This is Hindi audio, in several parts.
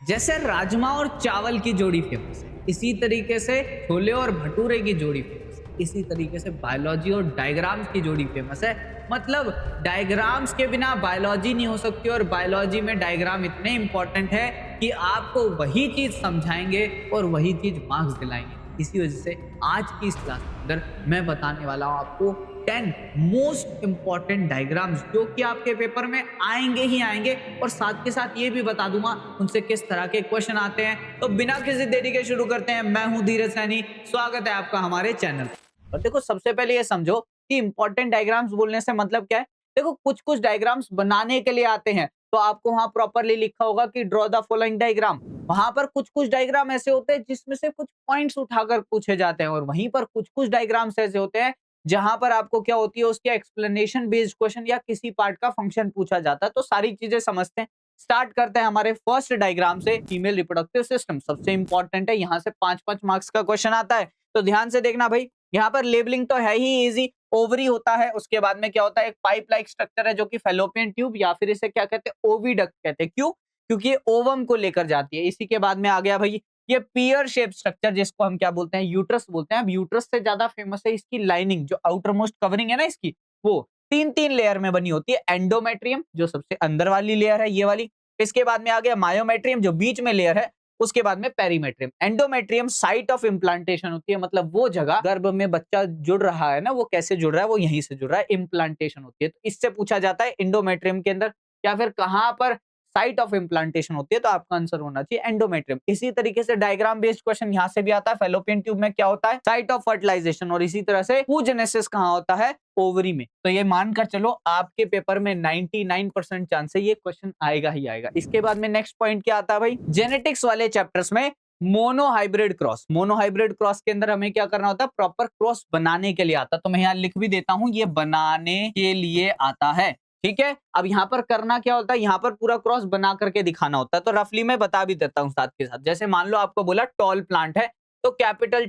जैसे राजमा और चावल की जोड़ी फेमस है, इसी तरीके से छोले और भटूरे की जोड़ी फेमस है, इसी तरीके से बायोलॉजी और डायग्राम्स की जोड़ी फेमस है। मतलब डायग्राम्स के बिना बायोलॉजी नहीं हो सकती और बायोलॉजी में डायग्राम इतने इंपॉर्टेंट है कि आपको वही चीज समझाएंगे और वही चीज मार्क्स दिलाएंगे। इसी वजह से आज की इस क्लास के अंदर मैं बताने वाला हूं आपको 10 मोस्ट इंपॉर्टेंट डायग्राम्स जो कि आपके पेपर में आएंगे ही आएंगे, और साथ के साथ ये भी बता दूंगा उनसे किस तरह के क्वेश्चन आते हैं। तो बिना किसी देरी के शुरू करते हैं। मैं हूं धीरज सैनी, स्वागत है आपका हमारे चैनल पर। और देखो, सबसे पहले ये समझो कि इंपॉर्टेंट डायग्राम्स बोलने से मतलब क्या है। देखो, कुछ कुछ डायग्राम्स बनाने के लिए आते हैं तो आपको वहां प्रॉपरली लिखा होगा कि ड्रॉ द फॉलोइंग डायग्राम। वहां पर कुछ कुछ डायग्राम ऐसे होते हैं जिसमें से कुछ पॉइंट्स उठाकर पूछे जाते हैं, और वहीं पर कुछ कुछ डायग्राम्स ऐसे होते हैं जहां पर आपको क्या होती है, उसकी एक्सप्लेनेशन बेस्ड क्वेश्चन या किसी पार्ट का फंक्शन पूछा जाता है। तो सारी चीजें समझते हैं। स्टार्ट करते हैं हमारे फर्स्ट डायग्राम से। फीमेल रिप्रोडक्टिव सिस्टम सबसे इंपॉर्टेंट है, यहाँ से 5-5 मार्क्स का क्वेश्चन आता है। तो ध्यान से देखना भाई, यहाँ पर लेबलिंग तो है ही इजी। ओवरी होता है, उसके बाद में क्या होता है, एक पाइप लाइक स्ट्रक्चर है जो कि फेलोपियन ट्यूब या फिर इसे क्या कहते हैं, ओविडक्ट कहते हैं। क्यों? क्योंकि ये ओवम को लेकर जाती है। इसी के बाद में आ गया भाई ये पियर शेप स्ट्रक्चर, जिसको हम क्या बोलते हैं, यूट्रस बोलते हैं। अब यूट्रस से ज्यादा फेमस है इसकी लाइनिंग, जो आउटर मोस्ट कवरिंग है ना इसकी, वो 3-3 लेयर में बनी होती है। एंडोमेट्रियम जो सबसे अंदर वाली लेयर है, ये वाली। इसके बाद में आ गया मायोमेट्रियम जो बीच में लेयर है। उसके बाद में perimetrium. Endometrium site of implantation होती है, मतलब वो जगह गर्भ में बच्चा जुड़ रहा है ना, वो कैसे जुड़ रहा है, वो यहीं से जुड़ रहा है, इम्प्लांटेशन होती है। तो इससे पूछा जाता है एंडोमेट्रियम के अंदर, या फिर कहां पर साइट ऑफ इम्प्लांटेशन होती है। तो आपका आंसर होना चाहिए एंडोमेट्रियम। इसी तरीके से डायग्राम बेस्ड क्वेश्चन यहां से भी आता है। फेलोपियन ट्यूब में क्या होता है, साइट ऑफ फर्टिलाइजेशन। और इसी तरह से oogenesis कहां होता है, ओवरी में। तो ये मानकर चलो आपके पेपर में 99% चांस है ये क्वेश्चन आएगा ही आएगा। इसके बाद में नेक्स्ट पॉइंट क्या आता है भाई, जेनेटिक्स वाले चैप्टर्स में मोनोहाइब्रिड क्रॉस। मोनोहाइब्रिड क्रॉस के अंदर हमें क्या करना होता है, प्रॉपर क्रॉस बनाने के लिए आता है। तो मैं यहाँ लिख भी देता हूं, ये बनाने के लिए आता है। ठीक है, अब यहाँ पर करना क्या होता है, यहाँ पर पूरा क्रॉस बना करके दिखाना होता है। तो रफली मैं बता भी देता हूँ साथ के साथ। जैसे मान लो आपको बोला टॉल प्लांट है, तो कैपिटल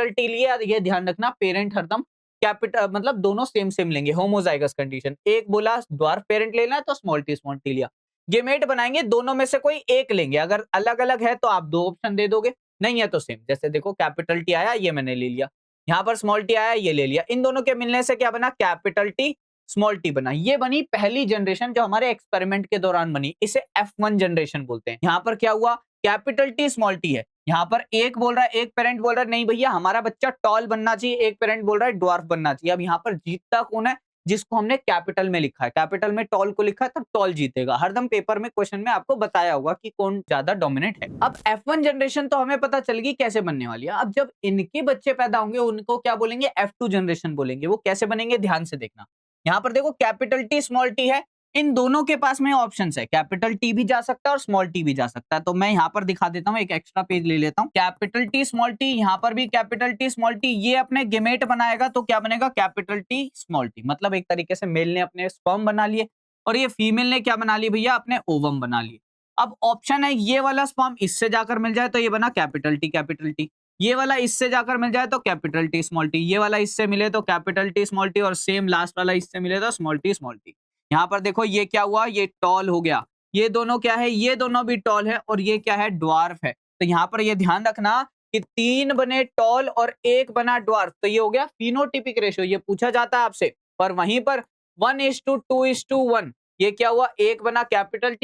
टी लिए, ये ध्यान रखना पेरेंट हरदम कैपिटल, मतलब दोनों सेम सेम लेंगे, होमोजाइगस कंडीशन। एक बोला ड्वार्फ पेरेंट लेना है तो स्मॉल टी लिया। गेमेट बनाएंगे, दोनों में से कोई एक लेंगे। अगर अलग अलग है तो आप 2 ऑप्शन दे दोगे, नहीं है तो सेम। जैसे देखो, कैपिटल टी आया, ये मैंने ले लिया। यहाँ पर स्मॉल टी आया, ये ले लिया। इन दोनों के मिलने से क्या बना, कैपिटल टी स्मॉल टी बना। ये बनी पहली जनरेशन जो हमारे एक्सपेरिमेंट के दौरान बनी। इसे F1 जनरेशन बोलते हैं। यहाँ पर क्या हुआ, कैपिटल टी स्मॉल टी है। यहाँ पर एक बोल रहा है, एक पेरेंट बोल रहा है नहीं भैया हमारा बच्चा टॉल बनना चाहिए, एक पेरेंट बोल रहा है ड्वार्फ बनना चाहिए। अब यहाँ पर जीतता कौन है, जिसको हमने कैपिटल में लिखा है। कैपिटल में टॉल को लिखा है तो टॉल जीतेगा। हरदम पेपर में क्वेश्चन में आपको बताया होगा कि कौन ज्यादा डोमिनेट है। अब F1 जनरेशन तो हमें पता चल गई कैसे बनने वाली है। अब जब इनके बच्चे पैदा होंगे उनको क्या बोलेंगे, F2 जनरेशन बोलेंगे। वो कैसे बनेंगे, ध्यान से देखना। यहाँ पर देखो, कैपिटल टी स्मॉल टी है, इन दोनों के पास में ऑप्शंस है। कैपिटल टी भी जा सकता है और स्मॉल टी भी जा सकता है। तो मैं यहाँ पर दिखा देता हूँ, एक एक्स्ट्रा पेज ले लेता हूँ। कैपिटल टी स्मॉल टी, यहाँ पर भी कैपिटल टी स्मॉल टी। ये अपने गेमेट बनाएगा तो क्या बनेगा, कैपिटल टी स्मॉल टी। मतलब एक तरीके से मेल ने अपने स्पर्म बना लिए और ये फीमेल ने क्या बना लिए भैया, अपने ओवम बना लिए। अब ऑप्शन है, ये वाला स्पर्म इससे जाकर मिल जाए तो ये बना कैपिटल टी। ये वाला इससे जाकर मिल जाए तो कैपिटल टी स्मॉल टी। ये वाला इससे मिले तो कैपिटल टी स्मॉल टी, और सेम लास्ट वाला इससे मिले तो स्मॉल टी। यहाँ पर देखो ये क्या हुआ, ये टॉल हो गया। ये दोनों क्या है, ये दोनों भी टॉल है, और ये क्या है, ड्वार्फ है। तो यहाँ पर ये ध्यान रखना कि 3 बने टॉल और 1 बना ड्वार्फ। तो ये हो गया फिनोटिपिक रेशियो, ये पूछा जाता है आपसे। पर वहीं पर 1:2:1, ये क्या हुआ, 1 बना कैपिटल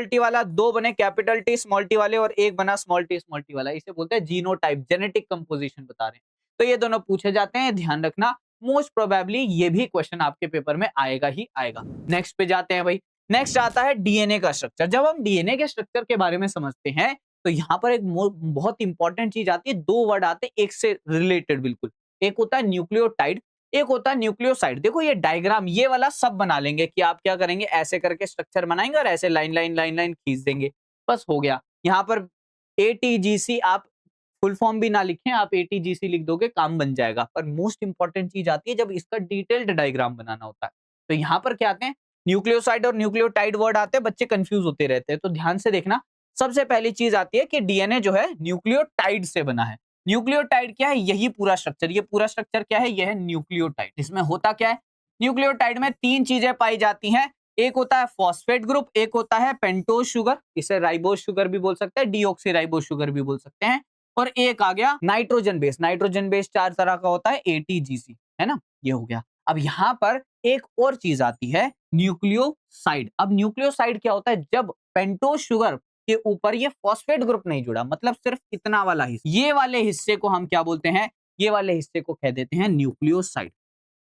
टी वाला, 2 बने कैपिटल टी स्मॉल टी वाले, और 1 बना स्मॉल टी वाला। इसे बोलते हैं जीनोटाइप, जेनेटिक कंपोजिशन बता रहे हैं। तो ये दोनों पूछे जाते हैं, ध्यान रखना। मोस्ट प्रोबेबली ये भी क्वेश्चन आपके पेपर में आएगा ही आएगा। नेक्स्ट पे जाते हैं भाई। नेक्स्ट आता है डीएनए का स्ट्रक्चर। जब हम डीएनए के स्ट्रक्चर के बारे में समझते हैं तो यहाँ पर एक बहुत इंपॉर्टेंट चीज आती है। 2 वर्ड आते हैं एक से रिलेटेड बिल्कुल। एक होता है न्यूक्लियोटाइड, एक होता है न्यूक्लियोसाइड। देखो ये डायग्राम ये वाला सब बना लेंगे कि आप क्या करेंगे, ऐसे करके स्ट्रक्चर बनाएंगे और ऐसे लाइन लाइन लाइन लाइन खींच देंगे, बस हो गया। यहाँ पर एटीजीसी आप फुल फॉर्म भी ना लिखें, आप एटीजीसी लिख दोगे, काम बन जाएगा। पर मोस्ट इंपॉर्टेंट चीज आती है जब इसका डिटेल्ड डायग्राम बनाना होता है। तो यहाँ पर क्या आते हैं, न्यूक्लियोसाइड और न्यूक्लियोटाइड वर्ड आते हैं, बच्चे कंफ्यूज होते रहते हैं। तो ध्यान से देखना, सबसे पहली चीज आती है कि डीएनए जो है न्यूक्लियोटाइड से बना है। न्यूक्लियोटाइड क्या है, यही पूरा स्ट्रक्चर। ये पूरा स्ट्रक्चर क्या है, यह है न्यूक्लियोटाइड। इसमें होता क्या है, न्यूक्लियोटाइड में 3 चीजें पाई जाती हैं एक होता है फॉस्फेट ग्रुप, एक होता है पेंटोज शुगर, इसे राइबोज शुगर भी बोल सकते हैं, डीऑक्सी राइबोज शुगर भी बोल सकते हैं। और एक आ गया नाइट्रोजन बेस। नाइट्रोजन बेस 4 तरह का होता है, एटीजीसी, है ना, ये हो गया। अब यहाँ पर एक और चीज आती है, न्यूक्लियोसाइड। अब न्यूक्लियोसाइड क्या होता है, जब पेंटोज शुगर के ऊपर ये फॉस्फेट ग्रुप नहीं जुड़ा, मतलब सिर्फ इतना वाला हिस्सा, ये वाले हिस्से को हम क्या बोलते हैं, ये वाले हिस्से को कह देते हैं न्यूक्लियोसाइड।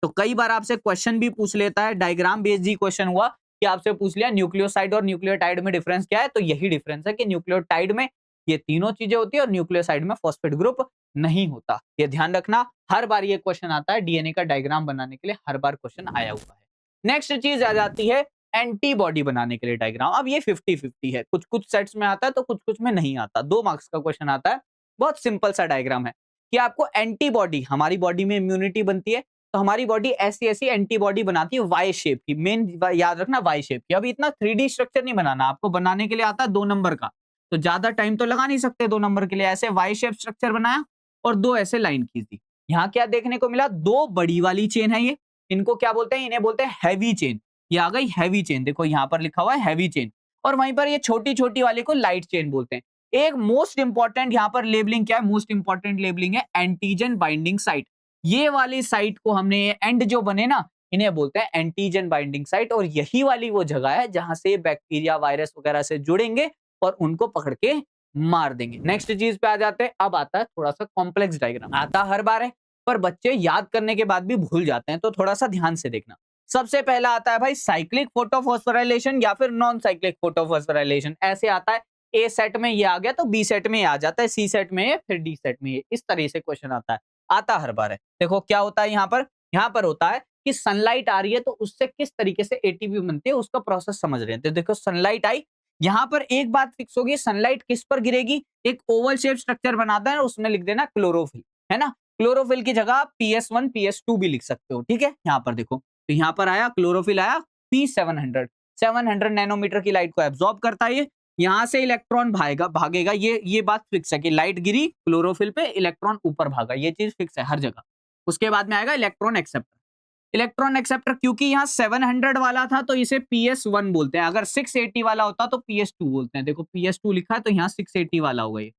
तो कई बार आपसे क्वेश्चन भी पूछ लेता है, डायग्राम बेस्ड ही क्वेश्चन हुआ कि आपसे पूछ लिया न्यूक्लियोसाइड और न्यूक्लियोटाइड में डिफरेंस क्या है, तो यही डिफरेंस है कि न्यूक्लियोटाइड में ये तीनों चीजें होती है और न्यूक्लियोसाइड में फॉस्फेट ग्रुप नहीं होता। ये ध्यान रखना, हर बार ये क्वेश्चन आता है डीएनए का डायग्राम बनाने के लिए, हर बार क्वेश्चन आया हुआ है। नेक्स्ट चीज आ जाती है एंटीबॉडी बनाने के लिए डायग्राम। अब ये 50-50 है, कुछ कुछ सेट्स में आता है तो कुछ कुछ में नहीं आता। 2 मार्क्स का क्वेश्चन आता है, बहुत सिंपल सा डायग्राम है कि आपको एंटीबॉडी, हमारी बॉडी में इम्यूनिटी बनती है, तो हमारी बॉडी ऐसी ऐसी एंटीबॉडी बनाती है वाई शेप की, मेन याद रखना वाई शेप की। अभी इतना 3D स्ट्रक्चर नहीं बनाना आपको, बनाने के लिए आता है 2 नंबर का, तो ज्यादा टाइम तो लगा नहीं सकते 2 नंबर के लिए। ऐसे वाई शेप स्ट्रक्चर बनाया और 2 ऐसे लाइन खींच दी। यहाँ क्या देखने को मिला, 2 बड़ी वाली चेन है ये, इनको क्या बोलते हैं, इन्हें बोलते हैं हैवी चेन। ये आ गई हैवी चेन, देखो यहाँ पर लिखा हुआ है हैवी चेन। और वहीं पर ये छोटी छोटी वाली को लाइट चेन बोलते हैं। एक मोस्ट इंपॉर्टेंट यहाँ पर लेबलिंग क्या है, मोस्ट इंपॉर्टेंट लेबलिंग है एंटीजन बाइंडिंग साइट। ये वाली साइट को हमने, एंड जो बने ना, इन्हें बोलते हैं एंटीजन बाइंडिंग साइट। और यही वाली वो जगह है जहां से बैक्टीरिया वायरस वगैरह से जुड़ेंगे और उनको पकड़ के मार देंगे। नेक्स्ट चीज पे आ जाते हैं। अब आता है थोड़ा सा कॉम्प्लेक्स डायग्राम, आता हर बार है पर बच्चे याद करने के बाद भी भूल जाते हैं, तो थोड़ा सा ध्यान से देखना। सबसे पहला आता है भाई साइक्लिक फोटोफॉस्फोराइलेशन या फिर नॉन साइक्लिक फोटोफॉस्फोराइलेशन, ऐसे आता है। ए सेट में ये आ गया तो बी सेट में ये आ जाता है, सी सेट में ये, फिर डी सेट में ये, इस तरह से क्वेश्चन आता है, आता हर बार है। देखो क्या होता है यहाँ पर होता है कि सनलाइट आ रही है तो उससे किस तरीके से एटीपी बनती है उसका प्रोसेस समझ रहे हैं। तो देखो सनलाइट आई, यहाँ पर एक बात फिक्स होगी, सनलाइट किस पर गिरेगी, एक ओवल शेप स्ट्रक्चर बनाता है, उसमें लिख देना क्लोरोफिल, है ना। क्लोरोफिल की जगह आप PS1 PS2 भी लिख सकते हो, ठीक है। यहाँ पर देखो, तो यहाँ पर आया क्लोरोफिल, आया P700, 700 नैनोमीटर की लाइट को एब्जॉर्ब करता है ये। यहाँ से इलेक्ट्रॉन भागेगा, ये बात फिक्स है कि लाइट गिरी क्लोरोफिल पे, इलेक्ट्रॉन ऊपर भागा, ये चीज फिक्स है हर जगह। उसके बाद में आएगा इलेक्ट्रॉन एक्सेप्टर। इलेक्ट्रॉन एक्सेप्टर क्योंकि यहाँ 700 वाला था तो इसे PS1 बोलते हैं, अगर 680 वाला होता तो PS2 बोलते हैं। देखो PS2 लिखा है तो यहाँ 680 वाला होगा ये,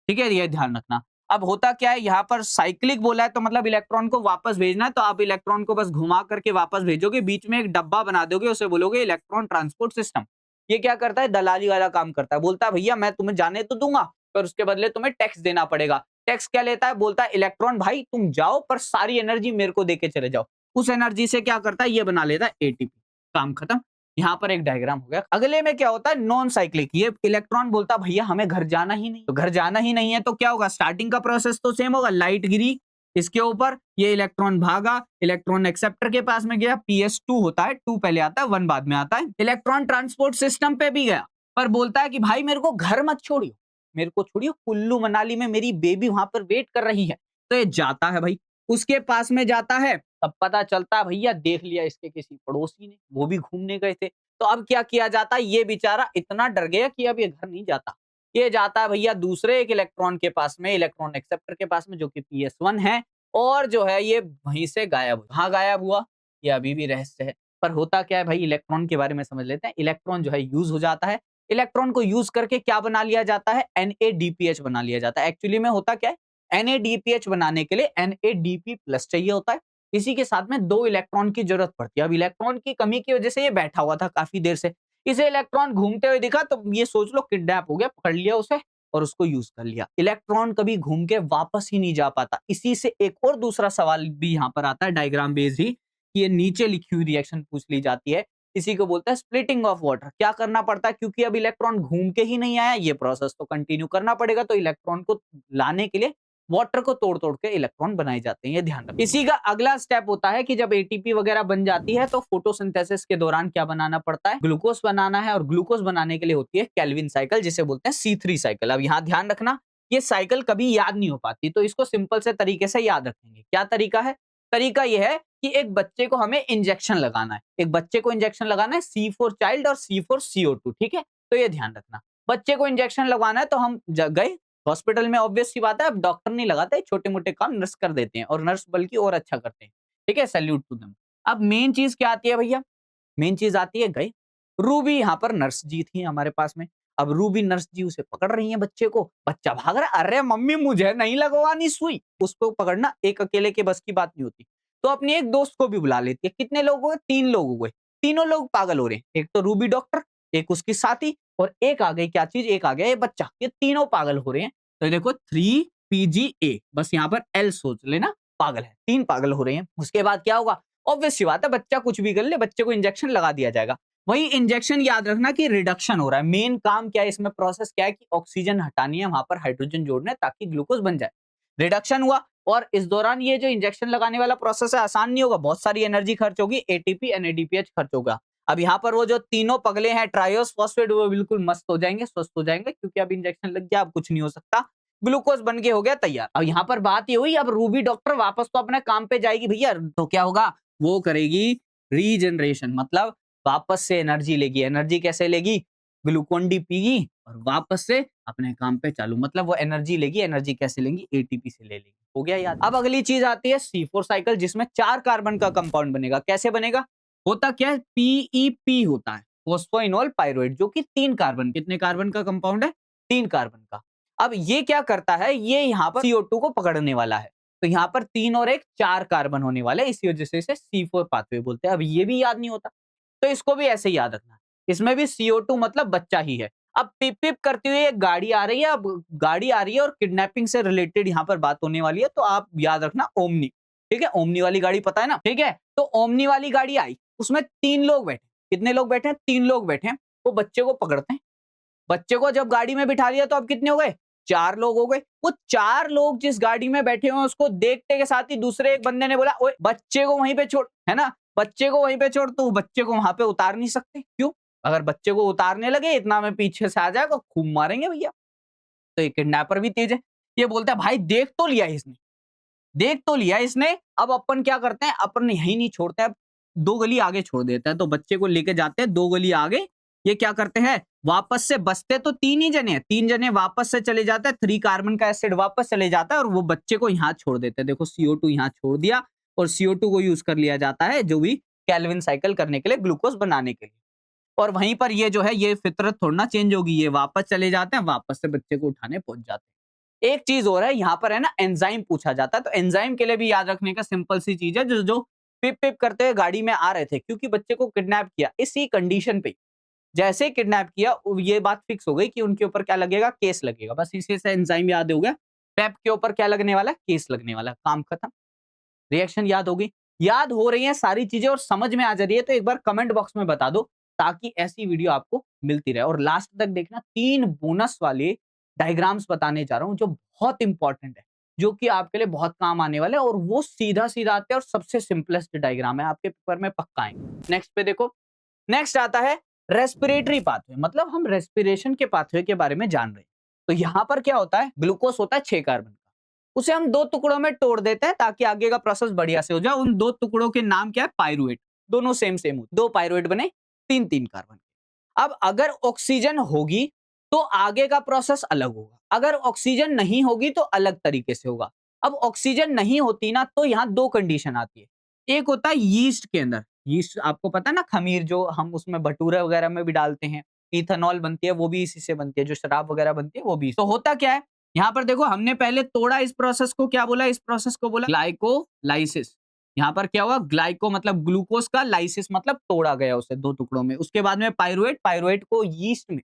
ठीक है, ये ध्यान रखना। अब होता क्या है, यहाँ पर साइक्लिक बोला है तो मतलब इलेक्ट्रॉन को वापस भेजना है, तो आप इलेक्ट्रॉन को बस घुमा करके वापस भेजोगे, बीच में एक डब्बा बना दोगे, उसे बोलोगे इलेक्ट्रॉन ट्रांसपोर्ट सिस्टम। ये क्या करता है, दलाली वाला काम करता है, बोलता है भैया मैं तुम्हें जाने तो दूंगा पर उसके बदले तुम्हें टैक्स देना पड़ेगा। टैक्स क्या लेता है, बोलता है इलेक्ट्रॉन भाई तुम जाओ पर सारी एनर्जी मेरे को देके चले जाओ। उस एनर्जी से क्या करता है, ये बना लेता है एटीपी, काम खत्म। यहाँ पर एक डायग्राम हो गया। अगले में क्या होता है, नॉन साइक्लिक। ये इलेक्ट्रॉन बोलता भैया हमें घर जाना ही नहीं, तो घर जाना ही नहीं है तो क्या होगा, स्टार्टिंग का प्रोसेस तो सेम होगा, लाइट गिरी इसके ऊपर, ये इलेक्ट्रॉन भागा, इलेक्ट्रॉन एक्सेप्टर के पास में गया, PS2 होता है, 2 पहले आता है 1 बाद में आता है। इलेक्ट्रॉन ट्रांसपोर्ट सिस्टम पे भी गया पर बोलता है कि भाई मेरे को घर मत छोड़ियो, मेरे को छोड़ियो, कुल्लू मनाली में मेरी बेबी वहां पर वेट कर रही है। तो ये जाता है भाई, उसके पास में जाता है, तब पता चलता है भैया देख लिया इसके किसी पड़ोसी ने, वो भी घूमने गए थे। तो अब क्या किया जाता है, ये बेचारा इतना डर गया कि अब ये घर नहीं जाता, ये जाता है भैया दूसरे एक इलेक्ट्रॉन के पास में, इलेक्ट्रॉन एक्सेप्टर के पास में, जो कि PS1 है। और जो है ये वहीं से गायब हुआ। कहाँ गायब हुआ ये अभी भी रहस्य है। पर होता क्या है भाई, इलेक्ट्रॉन के बारे में समझ लेते हैं। इलेक्ट्रॉन जो है यूज हो जाता है, इलेक्ट्रॉन को यूज करके क्या बना लिया जाता है, NADPH बना लिया जाता है। एक्चुअली में होता क्या है, NADPH बनाने के लिए NADP+ चाहिए होता है, इसी के साथ में 2 इलेक्ट्रॉन की जरूरत पड़ती है। अब इलेक्ट्रॉन की कमी की वजह से ये बैठा हुआ था काफी देर से, इसे इलेक्ट्रॉन घूमते हुए दिखा तो ये सोच लो किडनैप हो गया, पकड़ लिया उसे और उसको यूज कर लिया। इलेक्ट्रॉन कभी घूम के वापस ही नहीं जा पाता। इसी से एक और दूसरा सवाल भी यहाँ पर आता है डायग्राम बेस्ड ही, कि ये नीचे लिखी हुई रिएक्शन पूछ ली जाती है, इसी को बोलते हैं स्प्लिटिंग ऑफ वाटर। क्या करना पड़ता है, क्योंकि अब इलेक्ट्रॉन घूम के ही नहीं आया, ये प्रोसेस तो कंटिन्यू करना पड़ेगा, तो इलेक्ट्रॉन को लाने के लिए वाटर को तोड़ तोड़ के इलेक्ट्रॉन बनाए जाते हैं, ये ध्यान रखना। इसी का अगला स्टेप होता है कि जब एटीपी वगैरह बन जाती है तो फोटोसिंथेसिस के दौरान क्या बनाना पड़ता है, ग्लूकोज बनाना है, और ग्लूकोज बनाने के लिए होती है केल्विन साइकिल, जिसे बोलते हैं C3 साइकिल। अब यहाँ ध्यान रखना, ये साइकिल कभी याद नहीं हो पाती, तो इसको सिंपल से तरीके से याद रखेंगे। क्या तरीका है, तरीका यह है कि एक बच्चे को हमें इंजेक्शन लगाना है, एक बच्चे को इंजेक्शन लगाना है, C4 चाइल्ड और C4 CO2, ठीक है। तो ये ध्यान रखना, बच्चे को इंजेक्शन लगवाना है तो हम गए हॉस्पिटल में, ऑब्वियस सी बात है, अब डॉक्टर नहीं लगाते, छोटे मोटे काम नर्स कर देते हैं, और नर्स बल्कि और अच्छा करते हैं, ठीक है, सैल्यूट टू देम। अब मेन चीज क्या आती है भैया, मेन चीज आती है गए रूबी यहाँ पर नर्स जी थी हमारे पास में। अब रूबी नर्स जी उसे पकड़ रही हैं बच्चे को, बच्चा भाग रहा है, अरे मम्मी मुझे नहीं लगवानी सुई। उसको पकड़ना एक अकेले के बस की बात नहीं होती। तो अपने एक दोस्त को भी बुला लेती है। कितने लोग हुए? 3 लोग हुए। तीनों लोग पागल हो रहे हैं। एक तो रूबी डॉक्टर, एक उसकी साथी और एक आ गई क्या चीज़? एक आ गया ये बच्चा। ये तीनों पागल हो रहे हैं। तो देखो 3 PGA, बस यहाँ पर L सोच लेना, पागल है। 3 पागल हो रहे हैं। उसके बाद क्या होगा? ऑब्वियस सी बात है, बच्चा कुछ भी कर ले, बच्चे को इंजेक्शन लगा दिया जाएगा। वही इंजेक्शन याद रखना कि रिडक्शन हो रहा है। मेन काम क्या है इसमें, प्रोसेस क्या है कि ऑक्सीजन हटानी है, वहां पर हाइड्रोजन जोड़ना है ताकि ग्लूकोज बन जाए। रिडक्शन हुआ और इस दौरान ये जो इंजेक्शन लगाने वाला प्रोसेस है आसान नहीं होगा, बहुत सारी एनर्जी खर्च होगी, एटीपी एनएडीपीएच खर्च होगा। अब यहाँ पर वो जो तीनों पगले हैं ट्रायोस फॉस्फेट, वो बिल्कुल मस्त हो जाएंगे, स्वस्थ हो जाएंगे, क्योंकि अब इंजेक्शन लग गया, अब कुछ नहीं हो सकता, ग्लूकोज बन के हो गया तैयार। अब यहाँ पर बात ये हुई, अब रूबी डॉक्टर वापस तो अपने काम पे जाएगी भैया, तो क्या होगा? वो करेगी रीजनरेशन, मतलब वापस से एनर्जी लेगी। एनर्जी कैसे लेगी? ग्लूकोन डी पीगी और वापस से अपने काम पे चालू, मतलब वो एनर्जी लेगी। एनर्जी कैसे लेंगी? एटीपी से ले लेगी। हो गया याद? अब अगली चीज आती है C4 साइकिल, जिसमें 4 कार्बन का कंपाउंड बनेगा। कैसे बनेगा? होता क्या है? पीईपी होता है, फोस्फोइनोल पाइरुवेट, जो कि 3 कार्बन, कितने कार्बन का कंपाउंड है? 3 कार्बन का। अब ये क्या करता है? ये यहाँ पर CO2 को पकड़ने वाला है। तो यहाँ पर 3 और 1 4 कार्बन होने वाले, इसी वजह से इसे C4 पाथवे बोलते हैं। अब ये भी याद नहीं होता, तो इसको भी ऐसे ही याद रखना है। इसमें भी CO2 मतलब बच्चा ही है। अब पिप पिप करती हुई एक गाड़ी आ रही है, अब गाड़ी आ रही है और किडनैपिंग से रिलेटेड यहाँ पर बात होने वाली है, तो आप याद रखना ओमनी। ठीक है, ओमनी वाली गाड़ी पता है ना? ठीक है, तो ओमनी वाली गाड़ी आई, उसमें 3 लोग बैठे। कितने लोग बैठे हैं? 3 लोग बैठे हैं। वो बच्चे को पकड़ते हैं। बच्चे को जब गाड़ी में बिठा लिया तो अब कितने हो गए? 4 लोग हो गए। वो 4 लोग जिस गाड़ी में बैठे हुए हैं उसको देखते के साथ ही दूसरे एक बंदे ने बोला, ओए बच्चे को वहीं पे छोड़, है ना? बच्चे को वहीं पे छोड़, तो बच्चे को वहां पे उतार नहीं सकते। क्यों? अगर बच्चे को उतारने लगे, इतना में पीछे से आ जाएगा, खूब मारेंगे भैया। तो ये किडनैपर भी तेज है। ये बोलता है भाई देख तो लिया इसने, देख तो लिया इसने, अब अपन क्या करते हैं, अपन यही नहीं छोड़ते, अब 2 गली आगे छोड़ देते हैं। तो बच्चे को लेके जाते हैं 2 गली आगे। ये क्या करते हैं, वापस से बचते तो 3 ही जने हैं, 3 जने वापस से चले जाते हैं, 3 कार्बन का एसिड वापस चले जाता है और वो बच्चे को यहाँ छोड़ देते हैं। देखो CO2 यहाँ छोड़ दिया और CO2 को यूज कर लिया जाता है जो भी कैल्विन साइकिल करने के लिए, ग्लूकोज बनाने के लिए। और वहीं पर ये जो है, ये फितरत थोड़ा ना चेंज होगी, ये वापस चले जाते हैं, वापस से बच्चे को उठाने पहुंच जाते हैं। एक चीज और है यहाँ पर, है ना, एंजाइम पूछा जाता है, तो एंजाइम के लिए भी याद रखने का सिंपल सी चीज है, जो जो पिप पिप करते हुए गाड़ी में आ रहे थे, क्योंकि बच्चे को किडनैप किया इसी कंडीशन पे, जैसे किडनैप किया ये बात फिक्स हो गई कि उनके ऊपर क्या लगेगा, केस लगेगा। बस इसी से एंजाइम याद हो गया, पेप के ऊपर क्या लगने वाला, केस लगने वाला, काम खत्म। रिएक्शन याद होगी, याद हो रही है सारी चीजें और समझ में आ जा रही है, तो एक बार कमेंट बॉक्स में बता दो, ताकि ऐसी वीडियो आपको मिलती रहे। और लास्ट तक देखना, 3 बोनस वाले डायग्राम्स बताने जा रहा हूं जो बहुत इंपॉर्टेंट है, जो कि आपके लिए बहुत काम आने वाले हैं, और वो सीधा सीधा आते हैं और सबसे सिंपलेस्ट डायग्राम है, आपके पेपर में पक्का आएंगे। नेक्स्ट पे देखो, नेक्स्ट आता है रेस्पिरेटरी पाथवे, मतलब हम रेस्पिरेशन के पाथवे के बारे में जान रहे हैं। तो यहां पर क्या होता है, ग्लूकोज होता है 6 कार्बन का, उसे हम 2 टुकड़ों में तोड़ देते हैं ताकि आगे का प्रोसेस बढ़िया से हो जाए। उन 2 टुकड़ों के नाम क्या है, पाइरुवेट, दोनों सेम सेम हो, 2 पाइरुवेट बने, 3 कार्बन। अब अगर ऑक्सीजन होगी तो आगे का प्रोसेस अलग होगा, अगर ऑक्सीजन नहीं होगी तो अलग तरीके से होगा। अब ऑक्सीजन नहीं होती ना, तो यहाँ 2 कंडीशन आती है। एक होता है यीस्ट के अंदर, यीस्ट आपको पता है ना, खमीर जो हम उसमें भटूरे वगैरह में भी डालते हैं, इथेनॉल बनती है, वो भी इसी से बनती है, जो शराब वगैरह बनती है वो भी। तो होता क्या है, यहाँ पर देखो, हमने पहले तोड़ा इस प्रोसेस को, क्या बोला, इस प्रोसेस को बोला ग्लाइकोलाइसिस। यहाँ पर क्या हुआ, ग्लाइको मतलब ग्लूकोज का, लाइसिस मतलब तोड़ा गया उसे 2 टुकड़ों में। उसके बाद में पाइरुवेट, पाइरुवेट को यीस्ट में,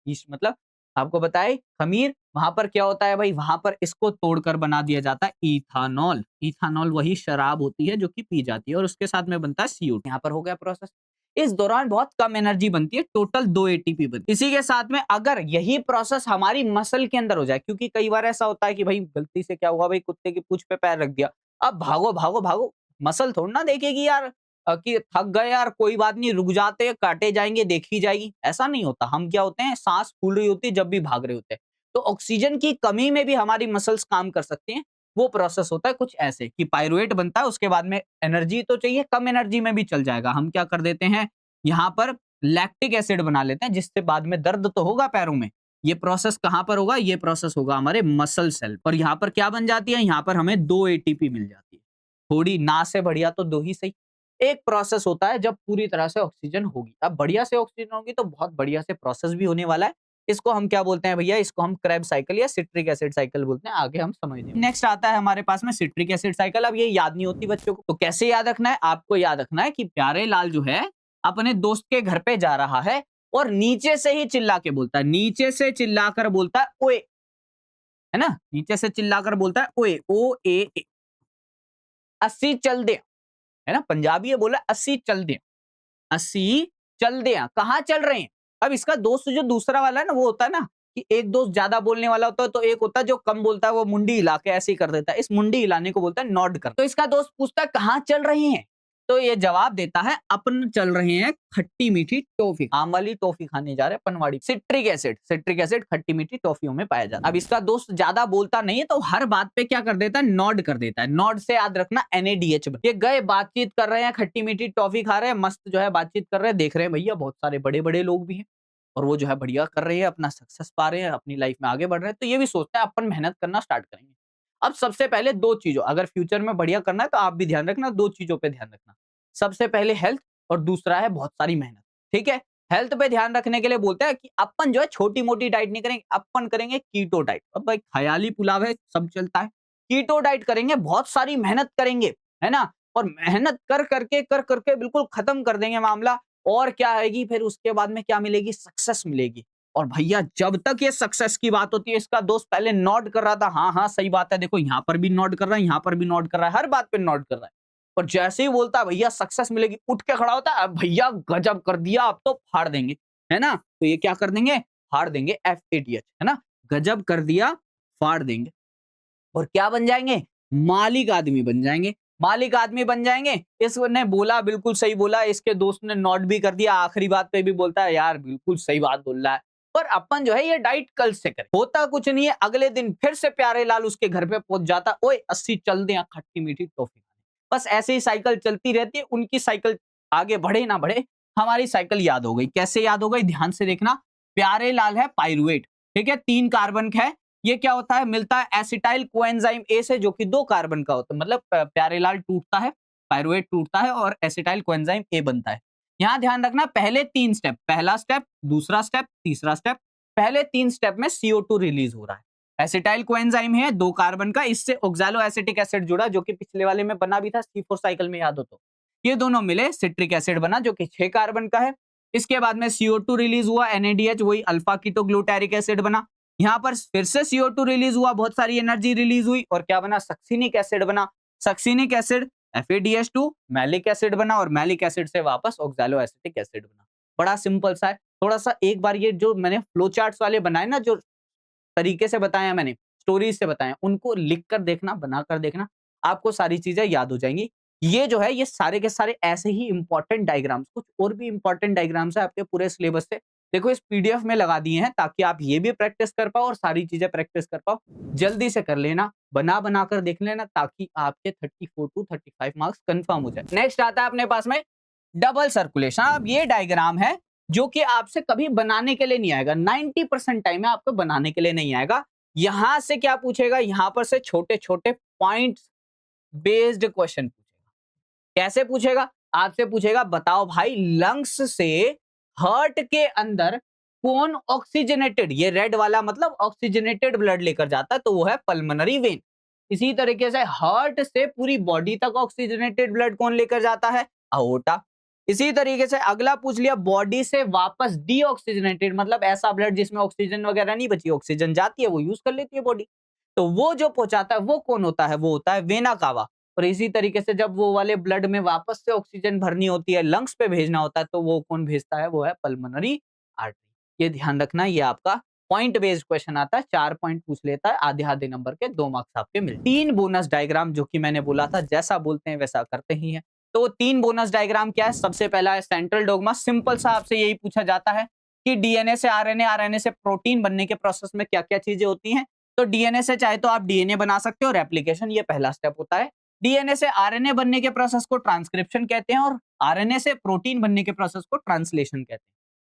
यीस्ट मतलब आपको बताए खमीर, वहां पर क्या होता है भाई, वहां पर इसको तोड़कर बना दिया जाता है इथानॉल। इथानॉल वही शराब होती है जो कि पी जाती है, और उसके साथ में बनता है CO2। यहाँ पर हो गया प्रोसेस। इस दौरान बहुत कम एनर्जी बनती है, टोटल 2 ATP बनती है। इसी के साथ में अगर यही प्रोसेस हमारी मसल के अंदर हो जाए, क्योंकि कई बार ऐसा होता है कि भाई गलती से क्या हुआ भाई, कुत्ते की पूंछ पे पैर रख दिया, अब भागो भागो भागो, मसल थोड़ी ना देखेगी यार कि थक गए यार, कोई बात नहीं, रुक जाते हैं, काटे जाएंगे, देखी जाएगी, ऐसा नहीं होता। हम क्या होते हैं, सांस फूल रही होती है जब भी भाग रहे होते हैं, तो ऑक्सीजन की कमी में भी हमारी मसल्स काम कर सकती हैं। वो प्रोसेस होता है कुछ ऐसे कि पाइरुवेट बनता है, उसके बाद में एनर्जी तो चाहिए, कम एनर्जी में भी चल जाएगा, हम क्या कर देते हैं, यहाँ पर लैक्टिक एसिड बना लेते हैं, जिससे बाद में दर्द तो होगा पैरों में। ये प्रोसेस कहां पर होगा, ये प्रोसेस होगा हमारे मसल सेल, और यहाँ पर क्या बन जाती है, यहाँ पर हमें 2 ATP मिल जाती है। थोड़ी ना से बढ़िया तो 2 ही सही। एक प्रोसेस होता है जब पूरी तरह से ऑक्सीजन होगी। अब बढ़िया से ऑक्सीजन होगी तो बहुत बढ़िया से प्रोसेस भी होने वाला है। इसको हम क्या बोलते हैं भैया? इसको हम क्रेब्स साइकिल या सिट्रिक एसिड साइकिल बोलते हैं। आगे हम समझेंगे। नेक्स्ट आता है हमारे पास में सिट्रिक एसिड साइकिल। अब ये याद नहीं होती बच्चों को, तो कैसे याद रखना है? आपको याद रखना है कि प्यारे लाल जो है अपने दोस्त के घर पे जा रहा है और नीचे से ही चिल्ला के बोलता है, नीचे से चिल्लाकर बोलता है ओए, है ना? नीचे से चिल्लाकर बोलता है ओए, ओ ए, 80 चल दे, है ना? पंजाबी है, बोला 80 चल दे, 80 चल दे। कहाँ चल रहे हैं? अब इसका दोस्त जो दूसरा वाला है ना, वो होता है ना कि एक दोस्त ज्यादा बोलने वाला होता है, तो एक होता है जो कम बोलता है, वो मुंडी हिला के ऐसे ही कर देता है। इस मुंडी हिलाने को बोलता है नॉड कर। तो इसका दोस्त पूछता है कहाँ चल रहे हैं? तो ये जवाब देता है अपन चल रहे हैं खट्टी मीठी टॉफी, आम वाली टॉफी खाने जा रहे हैं पनवाड़ी। सिट्रिक एसिड, सिट्रिक एसिड खट्टी मीठी टॉफियों में पाया जाता है। अब इसका दोस्त ज्यादा बोलता नहीं है, तो हर बात पे क्या कर देता है? नॉड कर देता है। नॉड से याद रखना NADH। ये गए, बातचीत कर रहे हैं, खट्टी मीठी टॉफी खा रहे हैं, मस्त जो है बातचीत कर रहे हैं, देख रहे हैं भैया बहुत सारे बड़े बड़े लोग भी हैं और वो जो है बढ़िया कर रहे हैं, अपना सक्सेस पा रहे हैं, अपनी लाइफ में आगे बढ़ रहे हैं। तो ये भी सोचते हैं अपन मेहनत करना स्टार्ट करेंगे। अब सबसे पहले दो चीजों, अगर फ्यूचर में बढ़िया करना है तो आप भी ध्यान रखना, दो चीजों पे ध्यान रखना। सबसे पहले हेल्थ और दूसरा है बहुत सारी मेहनत। ठीक है? हेल्थ पे ध्यान रखने के लिए बोलते हैं कि अपन जो है छोटी मोटी डाइट नहीं करेंगे, अपन करेंगे कीटो डाइट। अब भाई ख्याली पुलाव है, सब चलता है। कीटो डाइट करेंगे, बहुत सारी मेहनत करेंगे, है ना? और मेहनत कर करके बिल्कुल खत्म कर देंगे मामला। और क्या आएगी फिर उसके बाद में? क्या मिलेगी? सक्सेस मिलेगी। और भैया जब तक ये सक्सेस की बात होती है, इसका दोस्त पहले नॉड कर रहा था, हाँ हाँ सही बात है, देखो यहाँ पर भी नॉड कर रहा है, यहाँ पर भी नॉड कर रहा है, हर बात पे नॉड कर रहा है। और जैसे ही बोलता है भैया सक्सेस मिलेगी, उठ के खड़ा होता है, भैया गजब कर दिया, अब तो फाड़ देंगे, है ना? तो ये क्या कर देंगे? फाड़ देंगे, FADH, है ना? गजब कर दिया, फाड़ देंगे। और क्या बन जाएंगे? मालिक आदमी बन जाएंगे। मालिक आदमी बन जाएंगे। इसने बोला, बिल्कुल सही बोला, इसके दोस्त ने नोट भी कर दिया, आखिरी बात पे भी बोलता है यार बिल्कुल सही बात बोल रहा है। पर अपन जो है ये डाइट कल से करें। होता कुछ नहीं है, अगले दिन फिर से प्यारे लाल उसके घर पे पहुंच जाता, ओए 80 चल दे खट्टी मीठी टॉफी। बस ऐसे ही साइकिल चलती रहती है, उनकी साइकिल आगे बढ़े ना बढ़े, हमारी साइकिल याद हो गई। कैसे याद हो गई? ध्यान से देखना। प्यारे लाल है पाइरुवेट, ठीक है, 3 कार्बन का है। ये क्या होता है? मिलता है एसिटाइल कोएंजाइम ए से, जो कि 2 कार्बन का होता है। मतलब प्यारे लाल टूटता है, पाइरुवेट टूटता है और एसिटाइल कोएंजाइम ए बनता है। यहां ध्यान रखना, पहले 3 स्टेप, पहला स्टेप, दूसरा स्टेप, तीसरा स्टेप, पहले 3 स्टेप में CO2 रिलीज हो रहा है। एसिटाइल कोएंजाइम है 2 कार्बन का, इससे ऑक्सैलो एसिटिक एसिड जुड़ा, जो कि पिछले वाले में बना भी था, C4 साइकिल में, याद हो तो। ये दोनों मिले, सिट्रिक एसिड बना, जो कि 6 कार्बन का है। इसके बाद में CO2 रिलीज हुआ, NADH, वही अल्फा कीटोग्लूटारिक एसिड बना। यहाँ पर फिर से CO2 रिलीज हुआ, बहुत सारी एनर्जी रिलीज हुई, और क्या बना? सक्सिनिक एसिड बना। Succinic acid FADH2, malic acid बना, और मैलिक एसिड से वापस ऑक्सैलो एसिटिक एसिड बना। बड़ा सिंपल सा है। थोड़ा सा एक बार ये जो मैंने फ्लो चार्ट्स वाले बनाए ना, जो तरीके से बताया मैंने, स्टोरीज से बताया, उनको लिख कर देखना, बना कर देखना, आपको सारी चीजें याद हो जाएंगी। ये जो है ये सारे के सारे ऐसे ही इंपॉर्टेंट डायग्राम्स, कुछ और भी इंपॉर्टेंट डायग्राम्स है आपके पूरे सिलेबस से, देखो इस PDF में लगा दिए हैं, ताकि आप ये भी प्रैक्टिस कर पाओ और सारी चीजें प्रैक्टिस कर पाओ। जल्दी से कर लेना, बना बना कर देख लेना, ताकि आपके 34 to 35 मार्क्स कंफर्म हो जाए। नेक्स्ट आता है अपने पास में डबल सर्कुलेशन। अब ये डायग्राम है जो कि आपसे कभी बनाने के लिए नहीं आएगा, 90% टाइम में आपको बनाने के लिए नहीं आएगा। यहां से क्या पूछेगा? यहां पर से छोटे छोटे पॉइंट बेस्ड क्वेश्चन पूछेगा। कैसे पूछेगा? आपसे पूछेगा बताओ भाई, लंग्स से हार्ट के अंदर कौन ऑक्सीजनेटेड, ये रेड वाला मतलब ऑक्सीजनेटेड ब्लड लेकर जाता है, तो वो है पल्मोनरी वेन। इसी तरीके से हार्ट से पूरी बॉडी तक ऑक्सीजनेटेड ब्लड कौन लेकर जाता है? अओर्टा। इसी तरीके से अगला पूछ लिया, बॉडी से वापस डीऑक्सीजनेटेड, मतलब ऐसा ब्लड जिसमें ऑक्सीजन वगैरह नहीं बची, ऑक्सीजन जाती है वो यूज कर लेती है बॉडी, तो वो जो पहुंचाता है वो कौन होता है? वो होता है वेना कावा। और इसी तरीके से जब वो वाले ब्लड में वापस से ऑक्सीजन भरनी होती है, लंग्स पे भेजना होता है, तो वो कौन भेजता है? वो है पल्मोनरी आर्टरी। ये ध्यान रखना, ये आपका पॉइंट बेस्ड क्वेश्चन आता है, 4 पॉइंट पूछ लेता है, आधे आधे नंबर के 2 मार्क्स आपके मिलते हैं। 3 बोनस डायग्राम, जो कि मैंने बोला था जैसा बोलते हैं वैसा करते ही है। तो 3 बोनस डायग्राम क्या है? सबसे पहला है सेंट्रल डोग्मा। सिंपल सा आपसे यही पूछा जाता है कि DNA से RNA, RNA से प्रोटीन बनने के प्रोसेस में क्या क्या चीजें होती हैं। तो DNA से चाहे तो आप DNA बना सकते हो, रेप्लिकेशन, ये पहला स्टेप होता है। DNA से RNA बनने के प्रोसेस को ट्रांसक्रिप्शन कहते हैं, और RNA से प्रोटीन बनने के प्रोसेस को ट्रांसलेशन कहते हैं।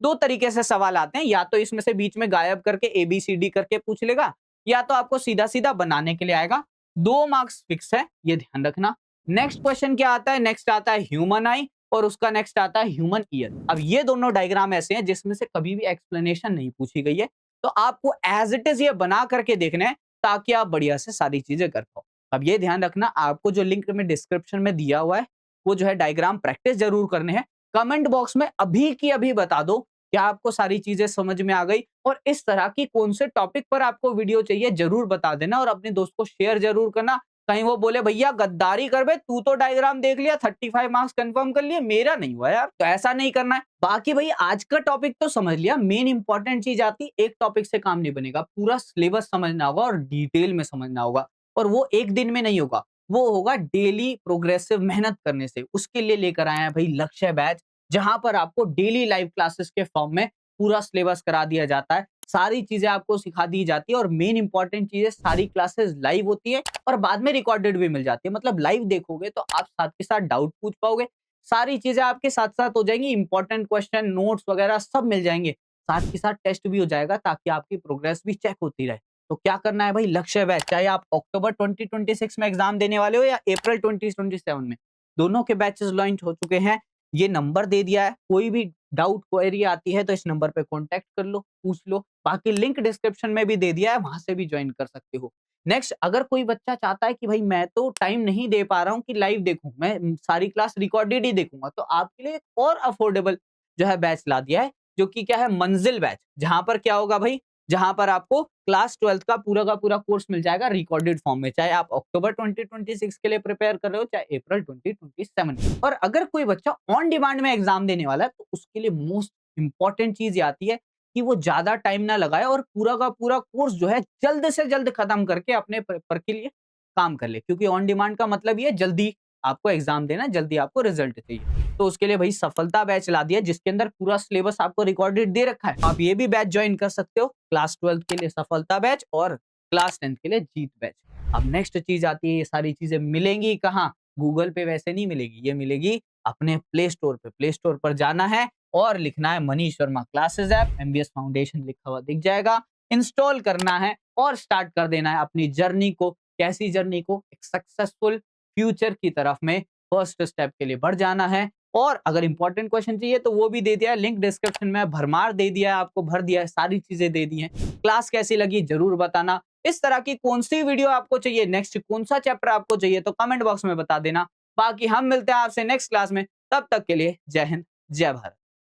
2 तरीके से सवाल आते हैं, या तो इसमें से बीच में गायब करके ABCD करके पूछ लेगा, या तो आपको सीधा सीधा बनाने के लिए आएगा। 2 मार्क्स फिक्स है, ये ध्यान रखना। नेक्स्ट क्वेश्चन क्या आता है? नेक्स्ट आता है ह्यूमन आई और उसका नेक्स्ट आता है ह्यूमन ईयर। अब ये दोनों डायग्राम ऐसे हैं जिसमें से कभी भी एक्सप्लेनेशन नहीं पूछी गई है, तो आपको एज इट इज ये बना करके देखना है ताकि आप बढ़िया से सारी चीजें कर पाओ। अब ये ध्यान रखना, आपको जो लिंक में डिस्क्रिप्शन में दिया हुआ है वो जो है डायग्राम प्रैक्टिस जरूर करने हैं। कमेंट बॉक्स में अभी की अभी बता दो क्या आपको सारी चीजें समझ में आ गई, और इस तरह की कौन से टॉपिक पर आपको वीडियो चाहिए जरूर बता देना और अपने दोस्त को शेयर जरूर करना। कहीं वो बोले भैया गद्दारी कर बे, तू तो डायग्राम देख लिया 35 मार्क्स कंफर्म कर लिए, मेरा नहीं हुआ यार। तो ऐसा नहीं करना है। बाकी भाई आज का टॉपिक तो समझ लिया, मेन इंपॉर्टेंट चीज आती है, एक टॉपिक से काम नहीं बनेगा, पूरा सिलेबस समझना होगा और डिटेल में समझना होगा, और वो एक दिन में नहीं होगा, वो होगा डेली प्रोग्रेसिव मेहनत करने से। उसके लिए लेकर आए हैं भाई लक्ष्य बैच, जहां पर आपको डेली लाइव क्लासेस के फॉर्म में पूरा सिलेबस करा दिया जाता है, सारी चीजें आपको सिखा दी जाती है, और मेन इंपॉर्टेंट चीजें सारी क्लासेस लाइव होती है और बाद में रिकॉर्डेड भी मिल जाती है। मतलब लाइव देखोगे तो आप साथ के साथ डाउट पूछ पाओगे, सारी चीजें आपके साथ साथ हो जाएंगी, इंपॉर्टेंट क्वेश्चन नोट्स वगैरह सब मिल जाएंगे, साथ के साथ टेस्ट भी हो जाएगा ताकि आपकी प्रोग्रेस भी चेक होती रहे। तो क्या करना है भाई, लक्ष्य बैच, चाहे आप अक्टूबर 2026 में एग्जाम देने वाले हो या अप्रैल 2027 में, दोनों के बैचेस लॉन्च हो चुके हैं। ये नंबर दे दिया है, कोई भी डाउट क्वेरी आती है तो इस नंबर पे कांटेक्ट कर लो, पूछ लो। बाकी लिंक डिस्क्रिप्शन में भी दे दिया है, वहां से भी ज्वाइन कर सकते हो। नेक्स्ट, अगर कोई बच्चा चाहता है कि भाई मैं तो टाइम नहीं दे पा रहा हूँ कि लाइव देखूं, मैं सारी क्लास रिकॉर्डेड ही देखूंगा, तो आपके लिए एक और अफोर्डेबल जो है बैच ला दिया है, जो कि क्या है, मंजिल बैच। जहां पर क्या होगा भाई, जहां पर आपको क्लास 12th का पूरा कोर्स मिल जाएगा रिकॉर्डेड फॉर्म में, चाहे आप अक्टूबर 2026 के लिए प्रिपेयर कर रहे हो चाहे अप्रैल 2027। और अगर कोई बच्चा ऑन डिमांड में एग्जाम देने वाला है तो उसके लिए मोस्ट इंपॉर्टेंट चीज ये आती है कि वो ज्यादा टाइम ना लगाए और पूरा का पूरा कोर्स जो है जल्द से जल्द खत्म करके अपने पेपर के लिए काम कर ले, क्योंकि ऑन डिमांड का मतलब ये जल्दी आपको एग्जाम देना, जल्दी आपको रिजल्ट चाहिए। तो उसके लिए भाई सफलता बैच ला दिया, जिसके अंदर पूरा सिलेबस आपको रिकॉर्डेड दे रखा है। आप ये भी बैच ज्वाइन कर सकते हो, क्लास 12 के लिए सफलता बैच और क्लास 10 के लिए जीत बैच। अब नेक्स्ट चीज आती है, ये सारी चीजें मिलेंगी कहाँ? गूगल पे वैसे नहीं मिलेगी, ये मिलेगी अपने प्ले स्टोर पे। प्ले स्टोर पर जाना है और लिखना है Manish Verma classes app, MBS foundation लिखा हुआ दिख जाएगा, इंस्टॉल करना है और स्टार्ट कर देना है अपनी जर्नी को। कैसी जर्नी को? एक सक्सेसफुल फ्यूचर की तरफ में फर्स्ट स्टेप के लिए बढ़ जाना है। और अगर इंपॉर्टेंट क्वेश्चन चाहिए तो वो भी दे दिया है, लिंक डिस्क्रिप्शन में भरमार दे दिया है, आपको भर दिया है, सारी चीजें दे दी हैं। क्लास कैसी लगी जरूर बताना। इस तरह की कौन सी वीडियो आपको चाहिए, नेक्स्ट कौन सा चैप्टर आपको चाहिए, तो कमेंट बॉक्स में बता देना। बाकी हम मिलते हैं आपसे नेक्स्ट क्लास में, तब तक के लिए जय हिंद जय भारत।